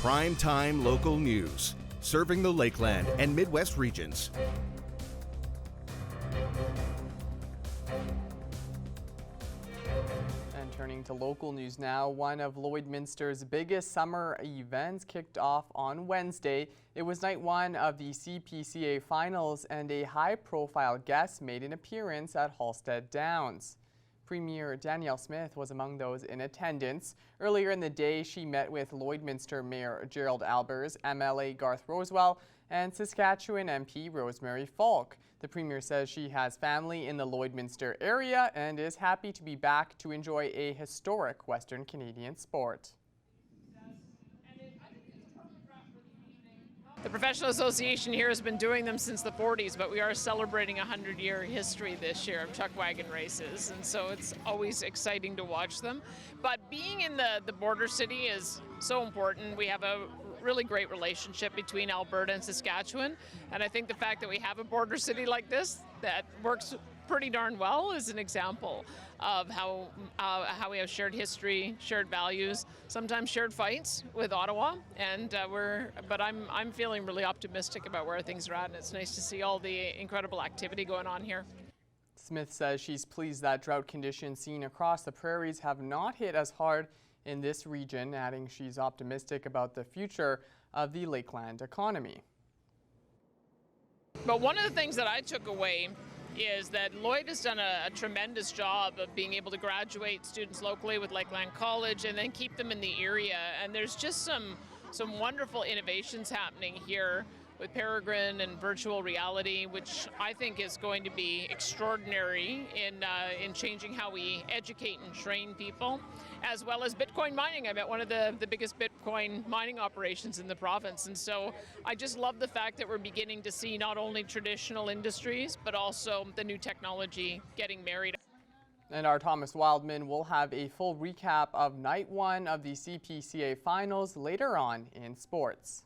Prime-time local news, serving the Lakeland and Midwest regions. And turning to local news now, one of Lloydminster's biggest summer events kicked off on Wednesday. It was night one of the CPCA finals, and a high-profile guest made an appearance at Halstead Downs. Premier Danielle Smith was among those in attendance. Earlier in the day, she met with Lloydminster Mayor Gerald Albers, MLA Garth Rosewell, and Saskatchewan MP Rosemary Falk. The Premier says she has family in the Lloydminster area and is happy to be back to enjoy a historic Western Canadian sport. The Professional Association here has been doing them since the 40s, but we are celebrating a 100-year history this year of chuck wagon races, and so it's always exciting to watch them. But being in the border city is so important. We have a really great relationship between Alberta and Saskatchewan, and I think the fact that we have a border city like this that works pretty darn well is an example of how we have shared history, shared values, sometimes shared fights with Ottawa, and but I'm feeling really optimistic about where things are at, and it's nice to see all the incredible activity going on here. Smith says she's pleased that drought conditions seen across the prairies have not hit as hard in this region, adding she's optimistic about the future of the Lakeland economy. But one of the things that I took away is that Lloyd has done a tremendous job of being able to graduate students locally with Lakeland College and then keep them in the area. And there's just some wonderful innovations happening here with Peregrine and virtual reality, which I think is going to be extraordinary in changing how we educate and train people, as well as Bitcoin mining. I'm at one of the biggest Bitcoin mining operations in the province, and so I just love the fact that we're beginning to see not only traditional industries, but also the new technology getting married. And our Thomas Wildman will have a full recap of night one of the CPCA finals later on in sports.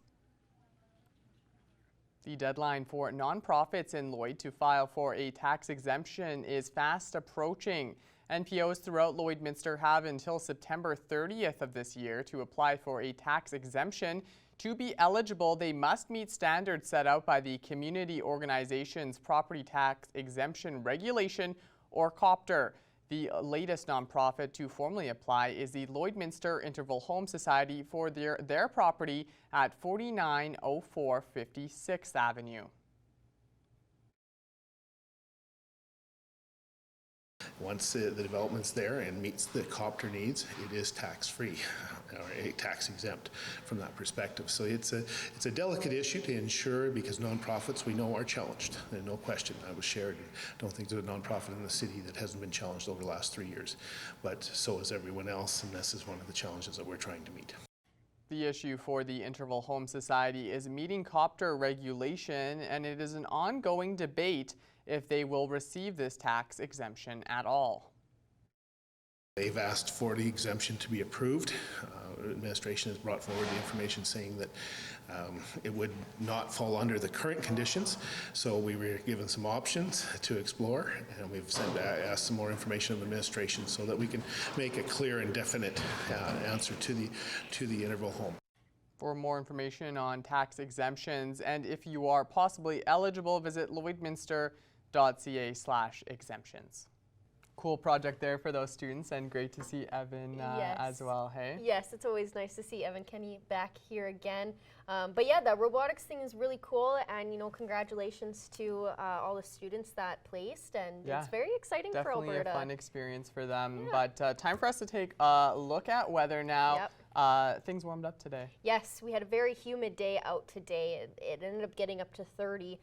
The deadline for nonprofits in Lloyd to file for a tax exemption is fast approaching. NPOs throughout Lloydminster have until September 30th of this year to apply for a tax exemption. To be eligible, they must meet standards set out by the Community Organizations Property Tax Exemption Regulation, or COPTR. The latest nonprofit to formally apply is the Lloydminster Interval Home Society for their property at 4904 56th Avenue. Once the development's there and meets the COPTR needs, it is tax-free or tax exempt from that perspective. So it's a delicate issue to ensure, because nonprofits we know are challenged. There's no question. I was shared. I don't think there's a nonprofit in the city that hasn't been challenged over the last 3 years, but so is everyone else, and this is one of the challenges that we're trying to meet. The issue for the Interval Home Society is meeting COPTR regulation, and it is an ongoing debate if they will receive this tax exemption at all. They've asked for the exemption to be approved. Administration has brought forward the information saying that it would not fall under the current conditions. So we were given some options to explore, and we've asked some more information of administration so that we can make a clear and definite answer to the interval home. For more information on tax exemptions and if you are possibly eligible, visit lloydminster.ca/exemptions. Cool project there for those students, and great to see Evan yes. as well, hey? Yes, it's always nice to see Evan Kenny back here again. But yeah, the robotics thing is really cool, and you know, congratulations to all the students that placed, and yeah, it's very exciting for Alberta. Definitely a fun experience for them, yeah. But time for us to take a look at weather now. Yep. Things warmed up today. Yes, we had a very humid day out today. It ended up getting up to 30.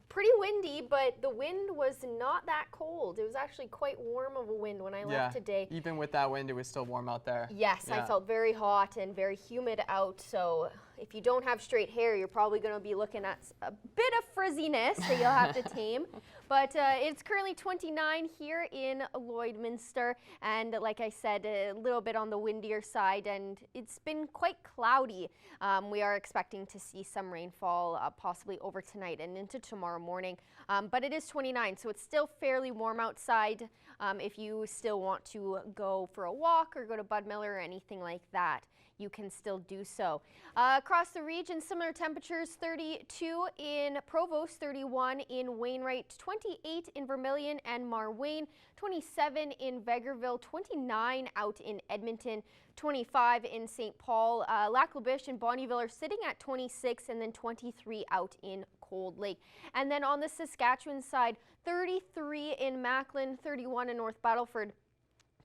Pretty windy, but the wind was not that cold. It was actually quite warm of a wind when I left today. Even with that wind, it was still warm out there. Yes, yeah. I felt very hot and very humid out, so if you don't have straight hair, you're probably going to be looking at a bit of frizziness that you'll have to tame. But it's currently 29 here in Lloydminster, and like I said, a little bit on the windier side, and it's been quite cloudy. We are expecting to see some rainfall possibly over tonight and into tomorrow morning. But it is 29, so it's still fairly warm outside if you still want to go for a walk or go to Bud Miller or anything like that. You can still do so. Across the region, similar temperatures, 32 in Provost, 31 in Wainwright, 28 in Vermilion and Marwayne, 27 in Vegreville, 29 out in Edmonton, 25 in St. Paul. Lac La Biche and Bonnyville are sitting at 26 and then 23 out in Cold Lake. And then on the Saskatchewan side, 33 in Macklin, 31 in North Battleford,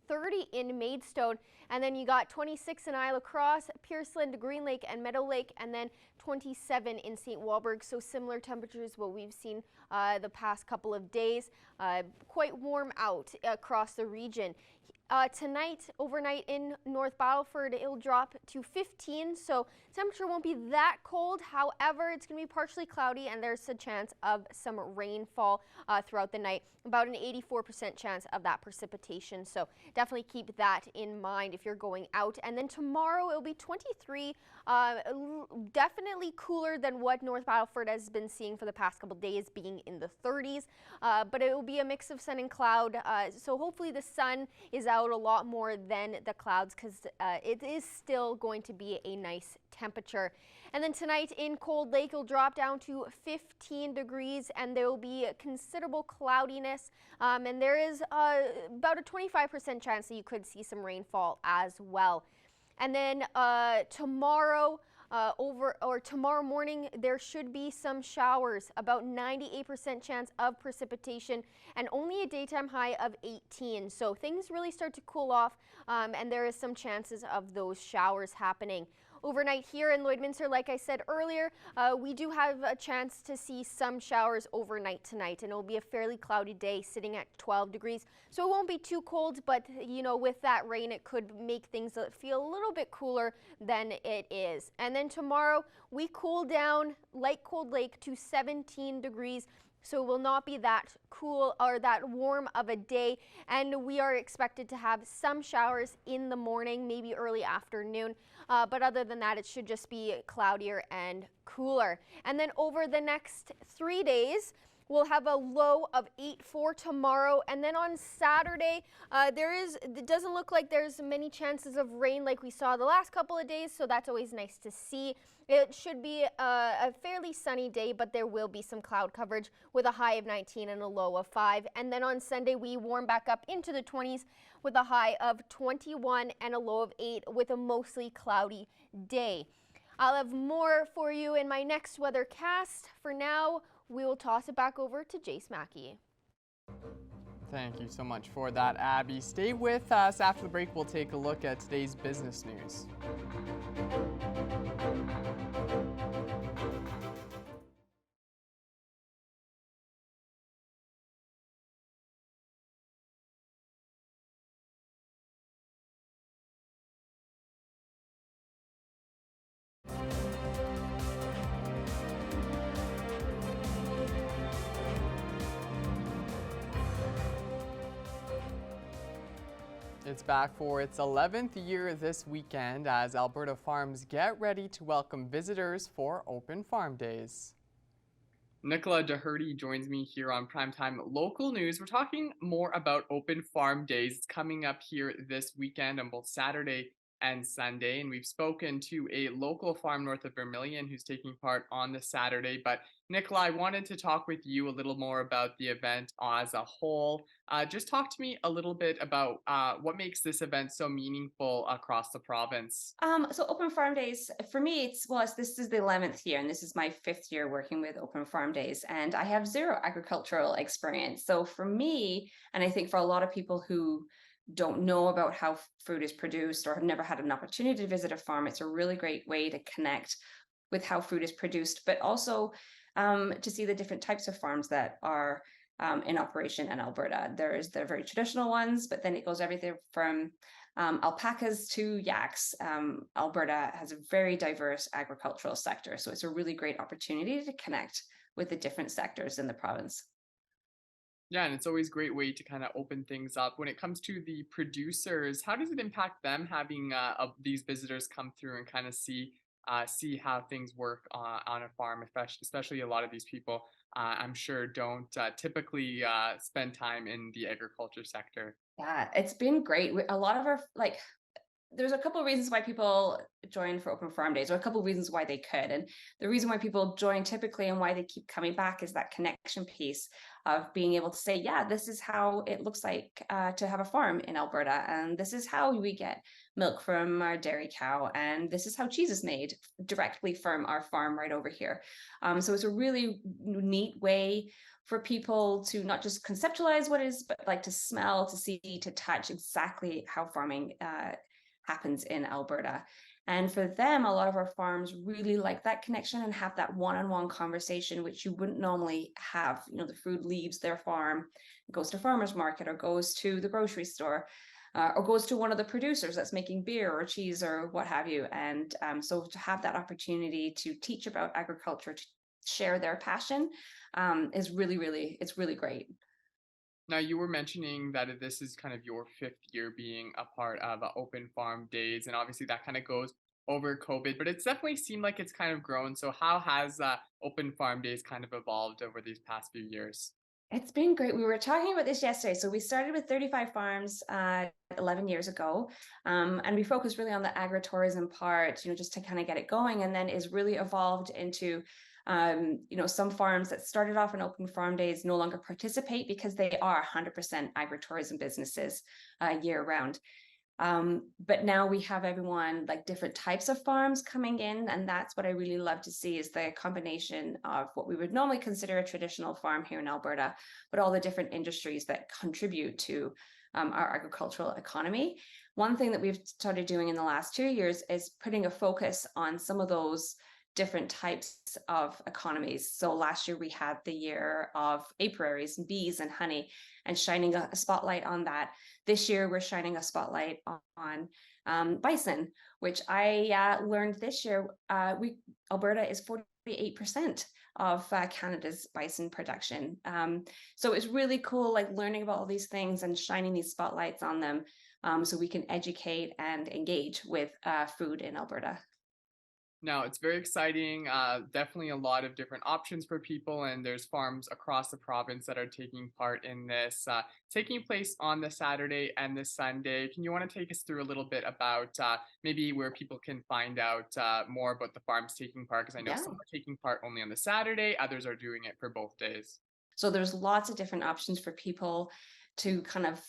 30 in Maidstone, and then you got 26 in Isle Cross, Pierceland, Green Lake, and Meadow Lake, and then 27 in St. Walburg. So similar temperatures what we've seen the past couple of days. Quite warm out across the region. Tonight, overnight in North Battleford, it'll drop to 15, so temperature won't be that cold. However, it's going to be partially cloudy, and there's a chance of some rainfall throughout the night. About an 84% chance of that precipitation, so definitely keep that in mind if you're going out. And then tomorrow, it'll be 23, definitely cooler than what North Battleford has been seeing for the past couple days, being in the 30s, but it will be a mix of sun and cloud, so hopefully the sun is out a lot more than the clouds, because it is still going to be a nice temperature. And then tonight in Cold Lake, it'll drop down to 15 degrees, and there will be considerable cloudiness, and there is about a 25% chance that you could see some rainfall as well. And then tomorrow tomorrow morning, there should be some showers, about 98% chance of precipitation, and only a daytime high of 18. So things really start to cool off, and there is some chances of those showers happening. Overnight here in Lloydminster, like I said earlier, we do have a chance to see some showers overnight tonight, and it will be a fairly cloudy day sitting at 12 degrees. So it won't be too cold, but you know, with that rain, it could make things feel a little bit cooler than it is. And then tomorrow, we cool down like Cold Lake to 17 degrees. So it will not be that cool or that warm of a day, and we are expected to have some showers in the morning, maybe early afternoon, but other than that, it should just be cloudier and cooler. And then over the next 3 days, we'll have a low of 8 for tomorrow, and then on Saturday, it doesn't look like there's many chances of rain like we saw the last couple of days, so that's always nice to see. It should be a fairly sunny day, but there will be some cloud coverage with a high of 19 and a low of 5. And then on Sunday, we warm back up into the 20s with a high of 21 and a low of 8 with a mostly cloudy day. I'll have more for you in my next weathercast. For now, we will toss it back over to Jace Mackey. Thank you so much for that, Abby. Stay with us. After the break, we'll take a look at today's business news. It's back for its 11th year this weekend as Alberta farms get ready to welcome visitors for Open Farm Days. Nicola Doherty joins me here on Primetime Local News. We're talking more about Open Farm Days. It's coming up here this weekend on both Saturday and Sunday, and we've spoken to a local farm north of Vermilion who's taking part on the Saturday. But Nicola, I wanted to talk with you a little more about the event as a whole. Just talk to me a little bit about what makes this event so meaningful across the province. So Open Farm Days, for me, this is the 11th year, and this is my 5th year working with Open Farm Days, and I have zero agricultural experience. So for me, and I think for a lot of people who don't know about how food is produced or have never had an opportunity to visit a farm, it's a really great way to connect with how food is produced, but also to see the different types of farms that are in operation in Alberta. There's the very traditional ones, but then it goes everything from alpacas to yaks. Alberta has a very diverse agricultural sector, so it's a really great opportunity to connect with the different sectors in the province. Yeah, and it's always a great way to kind of open things up. When it comes to the producers, how does it impact them having these visitors come through and kind of see see how things work on a farm, especially a lot of these people, I'm sure, don't typically spend time in the agriculture sector. Yeah, it's been great. A lot of our there's a couple of reasons why people join for Open Farm Days, or a couple of reasons why they could. And the reason why people join typically and why they keep coming back is that connection piece of being able to say, yeah, this is how it looks like to have a farm in Alberta. And this is how we get milk from our dairy cow. And this is how cheese is made directly from our farm right over here. So it's a really neat way for people to not just conceptualize what it is, but like to smell, to see, to touch exactly how farming happens in Alberta. And for them, a lot of our farms really like that connection and have that one-on-one conversation, which you wouldn't normally have. You know, the food leaves their farm, goes to farmer's market, or goes to the grocery store, or goes to one of the producers that's making beer or cheese or what have you. And so to have that opportunity to teach about agriculture, to share their passion, is it's really great. Now, you were mentioning that this is kind of your 5th year being a part of Open Farm Days, and obviously that kind of goes over COVID, but it's definitely seemed like it's kind of grown. So how has Open Farm Days kind of evolved over these past few years? It's been great. We were talking about this yesterday. So we started with 35 farms 11 years ago, and we focused really on the agritourism part, you know, just to kind of get it going, and then is really evolved into some farms that started off in Open Farm Days no longer participate because they are 100% agritourism businesses year round. But now we have everyone, like different types of farms coming in. And that's what I really love to see, is the combination of what we would normally consider a traditional farm here in Alberta, but all the different industries that contribute to our agricultural economy. One thing that we've started doing in the last 2 years is putting a focus on some of those different types of economies. So last year we had the year of apiaries, bees and honey, and shining a spotlight on that. This year we're shining a spotlight on bison, which I learned this year. Alberta is 48% of Canada's bison production. So it's really cool, like learning about all these things and shining these spotlights on them, so we can educate and engage with food in Alberta. Now, it's very exciting. Definitely a lot of different options for people, and there's farms across the province that are taking part in this, taking place on the Saturday and the Sunday. Can you want to take us through a little bit about maybe where people can find out more about the farms taking part? Because I know some are taking part only on the Saturday, others are doing it for both days. So there's lots of different options for people to kind of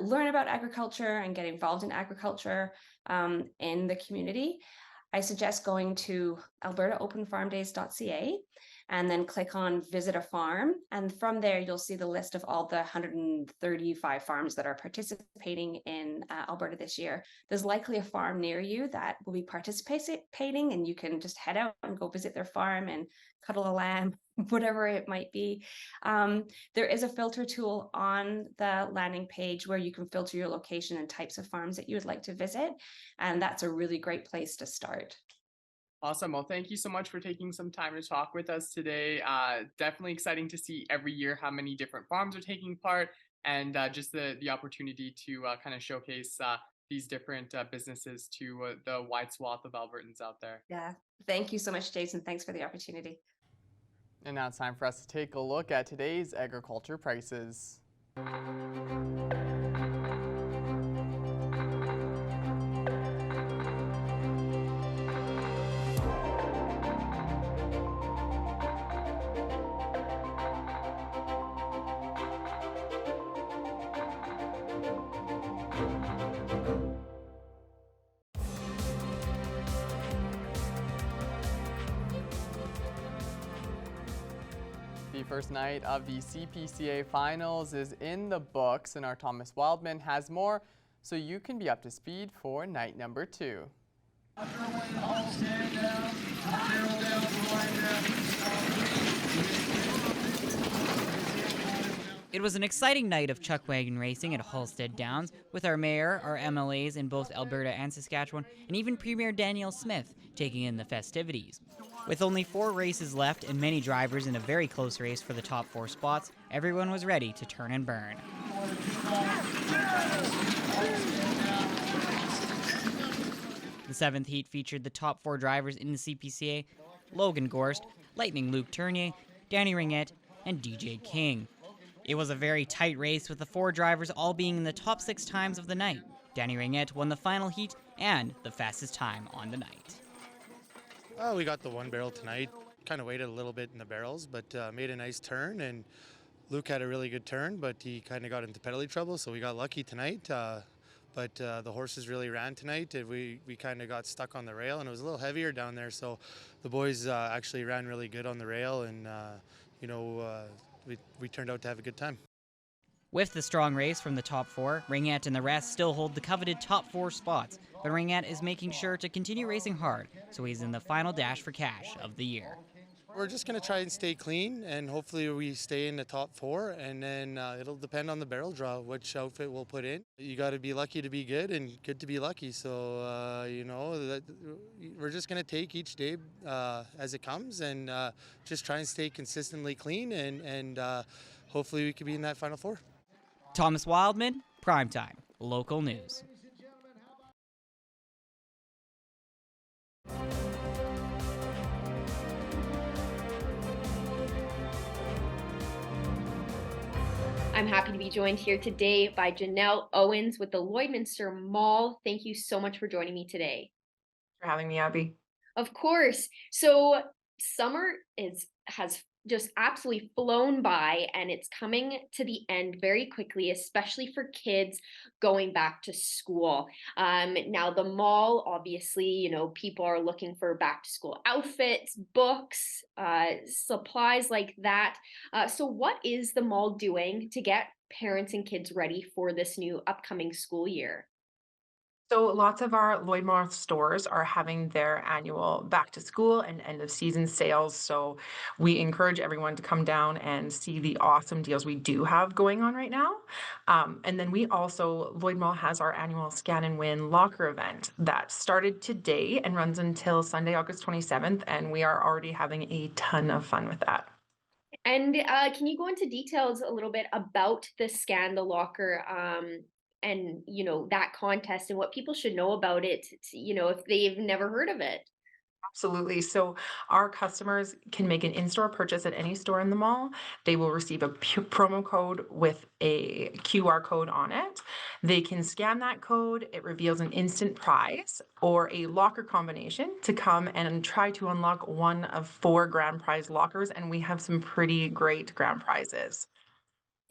learn about agriculture and get involved in agriculture in the community. I suggest going to albertaopenfarmdays.ca and then click on visit a farm. And from there, you'll see the list of all the 135 farms that are participating in Alberta this year. There's likely a farm near you that will be participating, and you can just head out and go visit their farm and cuddle a lamb, whatever it might be. There is a filter tool on the landing page where you can filter your location and types of farms that you would like to visit. And that's a really great place to start. Awesome. Well, thank you so much for taking some time to talk with us today. Definitely exciting to see every year how many different farms are taking part, and just the opportunity to kind of showcase these different businesses to the wide swath of Albertans out there. Yeah. Thank you so much, Jason. Thanks for the opportunity. And now it's time for us to take a look at today's agriculture prices. The first night of the CPCA finals is in the books, and our Thomas Wildman has more, so you can be up to speed for night number 2. It was an exciting night of chuck wagon racing at Halstead Downs, with our mayor, our MLAs in both Alberta and Saskatchewan, and even Premier Danielle Smith taking in the festivities. With only 4 races left and many drivers in a very close race for the top 4 spots, everyone was ready to turn and burn. The 7th heat featured the top 4 drivers in the CPCA: Logan Gorst, Lightning Luke Tournier, Danny Ringette, and DJ King. It was a very tight race, with the 4 drivers all being in the top 6 times of the night. Danny Ringette won the final heat and the fastest time on the night. We got the 1 barrel tonight. Kind of waited a little bit in the barrels, but made a nice turn, and Luke had a really good turn, but he kind of got into penalty trouble, so we got lucky tonight. But the horses really ran tonight. We kind of got stuck on the rail, and it was a little heavier down there, so the boys actually ran really good on the rail, and we turned out to have a good time. With the strong race from the top 4, Ringette and the rest still hold the coveted top 4 spots, but Ringette is making sure to continue racing hard, so he's in the final dash for cash of the year. We're just going to try and stay clean, and hopefully we stay in the top 4, and then it'll depend on the barrel draw, which outfit we'll put in. You got to be lucky to be good and good to be lucky, so we're just going to take each day as it comes, and just try and stay consistently clean, and hopefully we can be in that final 4. Thomas Wildman, Primetime, Local News. I'm happy to be joined here today by Janelle Owens with the Lloydminster Mall. Thank you so much for joining me today. For having me, Abby. Of course. So summer has just absolutely flown by, and it's coming to the end very quickly, especially for kids going back to school. Now the mall, obviously, people are looking for back to school outfits, books, supplies like that. So what is the mall doing to get parents and kids ready for this new upcoming school year? So lots of our Lloyd Mall stores are having their annual back to school and end of season sales. So we encourage everyone to come down and see the awesome deals we do have going on right now. And then Lloyd Mall has our annual Scan and Win locker event that started today and runs until Sunday, August 27th. And we are already having a ton of fun with that. And can you go into details a little bit about the Scan the Locker and that contest and what people should know about it, if they've never heard of it? Absolutely. So our customers can make an in-store purchase at any store in the mall. They will receive a promo code with a QR code on it. They can scan that code. It reveals an instant prize or a locker combination to come and try to unlock one of 4 grand prize lockers. And we have some pretty great grand prizes.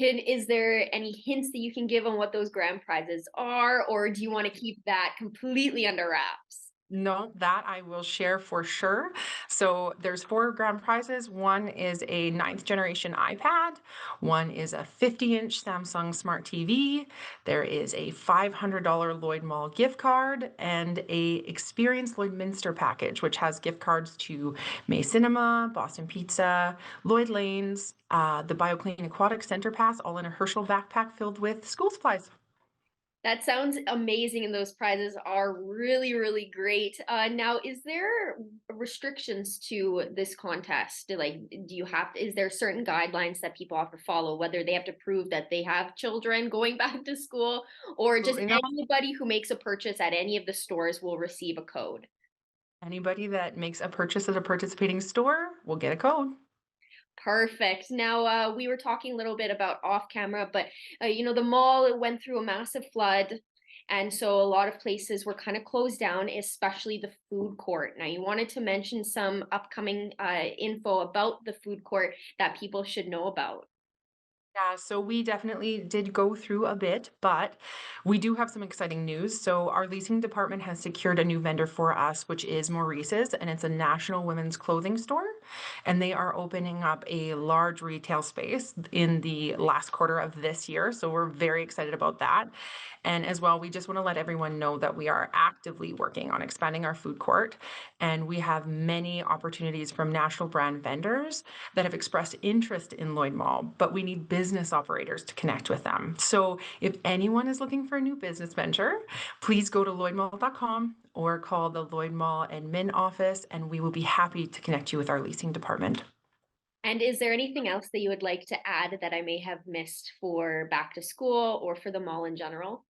Is there any hints that you can give on what those grand prizes are, or do you want to keep that completely under wraps? No, that I will share for sure. So there's 4 grand prizes. One is a 9th generation iPad. One is a 50-inch Samsung Smart TV. There is a $500 Lloyd Mall gift card and a Experience Lloydminster package, which has gift cards to May Cinema, Boston Pizza, Lloyd Lanes, the BioClean Aquatic Center Pass, all in a Herschel backpack filled with school supplies. That sounds amazing, and those prizes are really, really great. Now, is there restrictions to this contest? Is there certain guidelines that people have to follow, whether they have to prove that they have children going back to school, or just anybody who makes a purchase at any of the stores will receive a code? Anybody that makes a purchase at a participating store will get a code. Perfect. Now, we were talking a little bit about off camera, but the mall went through a massive flood. And so a lot of places were kind of closed down, especially the food court. Now, you wanted to mention some upcoming info about the food court that people should know about. Yeah, so we definitely did go through a bit, but we do have some exciting news. So our leasing department has secured a new vendor for us, which is Maurice's, and it's a national women's clothing store. And they are opening up a large retail space in the last quarter of this year. So we're very excited about that. And as well, we just want to let everyone know that we are actively working on expanding our food court. And we have many opportunities from national brand vendors that have expressed interest in Lloyd Mall, but we need business operators to connect with them. So if anyone is looking for a new business venture, please go to lloydmall.com or call the Lloyd Mall admin office, and we will be happy to connect you with our leasing department. And is there anything else that you would like to add that I may have missed for back to school or for the mall in general?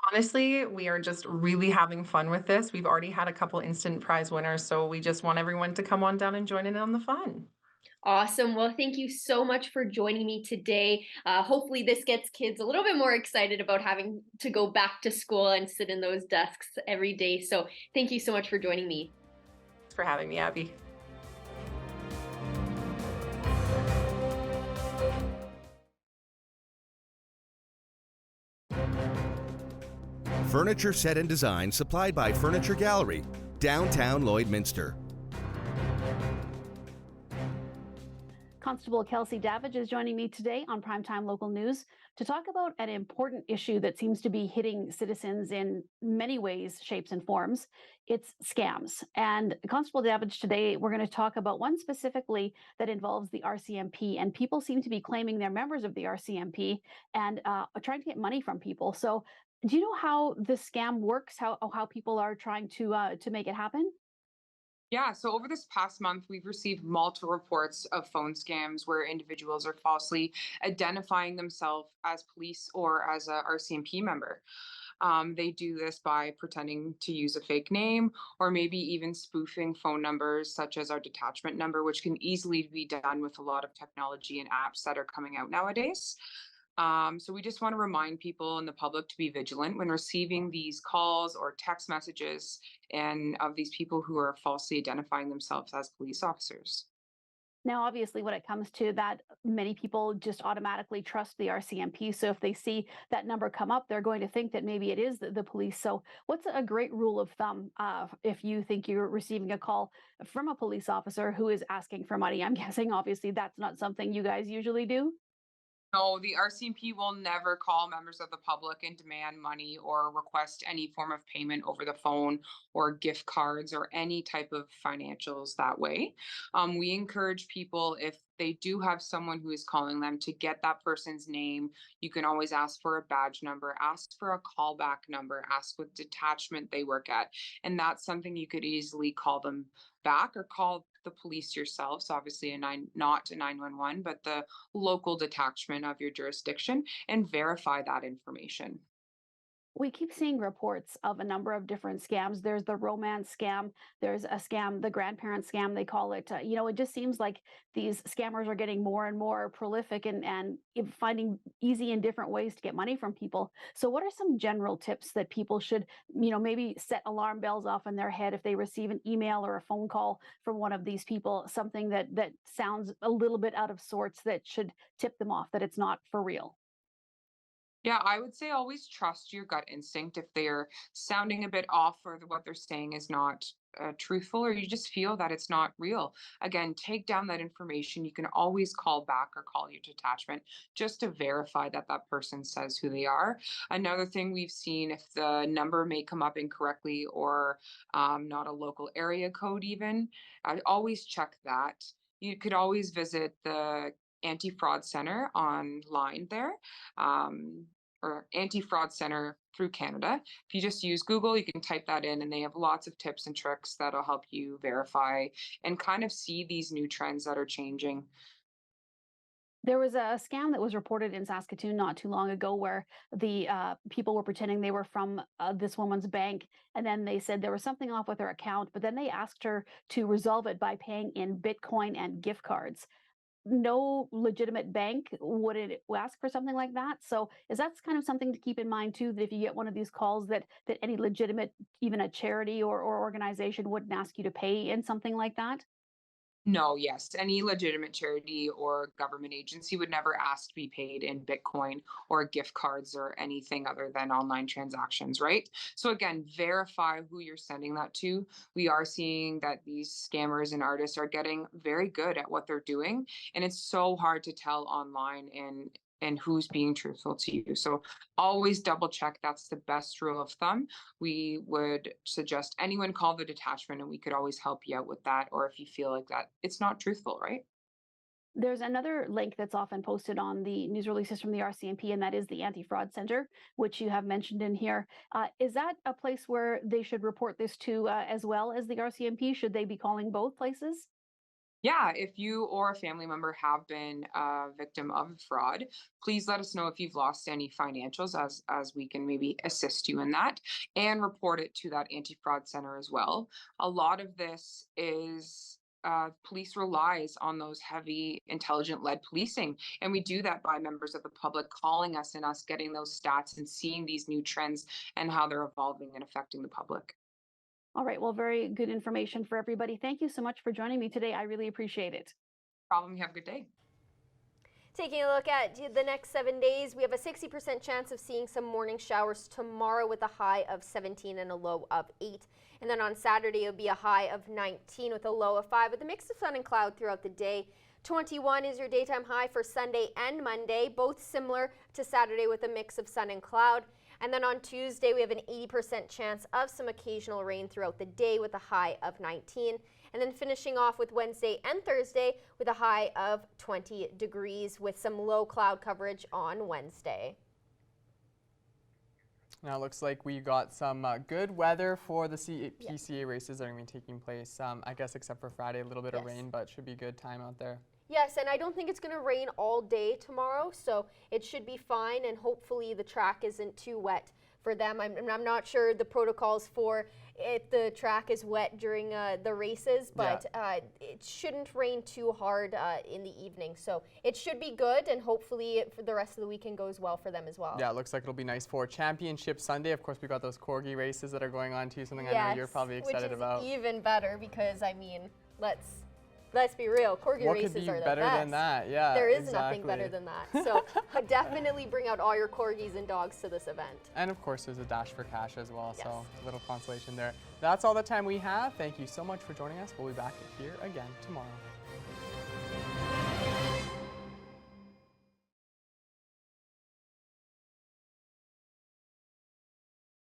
Honestly, we are just really having fun with this. We've already had a couple instant prize winners, so we just want everyone to come on down and join in on the fun. Awesome. Well, thank you so much for joining me today. Hopefully, this gets kids a little bit more excited about having to go back to school and sit in those desks every day. So, thank you so much for joining me. Thanks for having me, Abby. Furniture set and design supplied by Furniture Gallery, downtown Lloydminster. Constable Kelsey Davidge is joining me today on Primetime Local News to talk about an important issue that seems to be hitting citizens in many ways, shapes, and forms. It's scams. And Constable Davidge, today we're going to talk about one specifically that involves the RCMP. And people seem to be claiming they're members of the RCMP and trying to get money from people. So, do you know how this scam works? How people are trying to make it happen? Yeah, so over this past month, we've received multiple reports of phone scams where individuals are falsely identifying themselves as police or as a RCMP member. They do this by pretending to use a fake name or maybe even spoofing phone numbers, such as our detachment number, which can easily be done with a lot of technology and apps that are coming out nowadays. So we just want to remind people and the public to be vigilant when receiving these calls or text messages and of these people who are falsely identifying themselves as police officers. Now, obviously, when it comes to that, many people just automatically trust the RCMP. So if they see that number come up, they're going to think that maybe it is the police. So, what's a great rule of thumb if you think you're receiving a call from a police officer who is asking for money? I'm guessing, obviously, that's not something you guys usually do. No, the RCMP will never call members of the public and demand money or request any form of payment over the phone or gift cards or any type of financials that way. We encourage people, if they do have someone who is calling them, to get that person's name. You can always ask for a badge number, ask for a callback number, ask what detachment they work at. And that's something you could easily call them back or call the police yourself. So obviously not a 911, but the local detachment of your jurisdiction and verify that information. We keep seeing reports of a number of different scams. There's the romance scam. There's a scam, the grandparent scam, they call it. It just seems like these scammers are getting more and more prolific and finding easy and different ways to get money from people. So, what are some general tips that people should, maybe set alarm bells off in their head if they receive an email or a phone call from one of these people, something that sounds a little bit out of sorts that should tip them off that it's not for real? Yeah, I would say always trust your gut instinct if they're sounding a bit off or what they're saying is not truthful or you just feel that it's not real. Again, take down that information. You can always call back or call your detachment just to verify that that person says who they are. Another thing we've seen, if the number may come up incorrectly or not a local area code, even, I always check that. You could always visit the anti-fraud center online there, or anti-fraud center through Canada. If you just use Google, you can type that in and they have lots of tips and tricks that'll help you verify and kind of see these new trends that are changing. There was a scam that was reported in Saskatoon not too long ago where the people were pretending they were from this woman's bank. And then they said there was something off with her account, but then they asked her to resolve it by paying in Bitcoin and gift cards. No legitimate bank would it ask for something like that. So is that kind of something to keep in mind too, that if you get one of these calls that any legitimate, even a charity or organization wouldn't ask you to pay in something like that? No, yes. Any legitimate charity or government agency would never ask to be paid in Bitcoin or gift cards or anything other than online transactions, right? So, again, verify who you're sending that to. We are seeing that these scammers and artists are getting very good at what they're doing. And it's so hard to tell online and who's being truthful to you. So always double check. That's the best rule of thumb. We would suggest anyone call the detachment and we could always help you out with that. Or if you feel like that it's not truthful, right? There's another link that's often posted on the news releases from the RCMP, and that is the Anti-Fraud Center, which you have mentioned in here. Is that a place where they should report this to as well as the RCMP? Should they be calling both places? Yeah, if you or a family member have been a victim of fraud, please let us know if you've lost any financials as we can maybe assist you in that, and report it to that anti-fraud center as well. A lot of this is police relies on those heavy intelligent-led policing, and we do that by members of the public calling us and us getting those stats and seeing these new trends and how they're evolving and affecting the public. All right. Well, very good information for everybody. Thank you so much for joining me today. I really appreciate it. Problem. You have a good day. Taking a look at the next 7 days, we have a 60% chance of seeing some morning showers tomorrow with a high of 17 and a low of 8. And then on Saturday, it'll be a high of 19 with a low of 5 with a mix of sun and cloud throughout the day. 21 is your daytime high for Sunday and Monday, both similar to Saturday with a mix of sun and cloud. And then on Tuesday, we have an 80% chance of some occasional rain throughout the day with a high of 19. And then finishing off with Wednesday and Thursday with a high of 20 degrees with some low cloud coverage on Wednesday. Now it looks like we got some good weather for the PCA races that are going to be taking place, I guess except for Friday, a little bit of rain, but should be good time out there. Yes, and I don't think it's going to rain all day tomorrow, so it should be fine, and hopefully the track isn't too wet for them. I'm not sure the protocols for if the track is wet during the races, but it shouldn't rain too hard in the evening, so it should be good, and hopefully for the rest of the weekend goes well for them as well. Yeah, it looks like it'll be nice for Championship Sunday. Of course, we got those corgi races that are going on too, something I know you're probably excited about. Which is even better because, I mean, let's be real, corgi races are the best. What could be better than that? Yeah, there is nothing better than that. So definitely bring out all your corgis and dogs to this event. And of course, there's a dash for cash as well, so a little consolation there. That's all the time we have. Thank you so much for joining us. We'll be back here again tomorrow.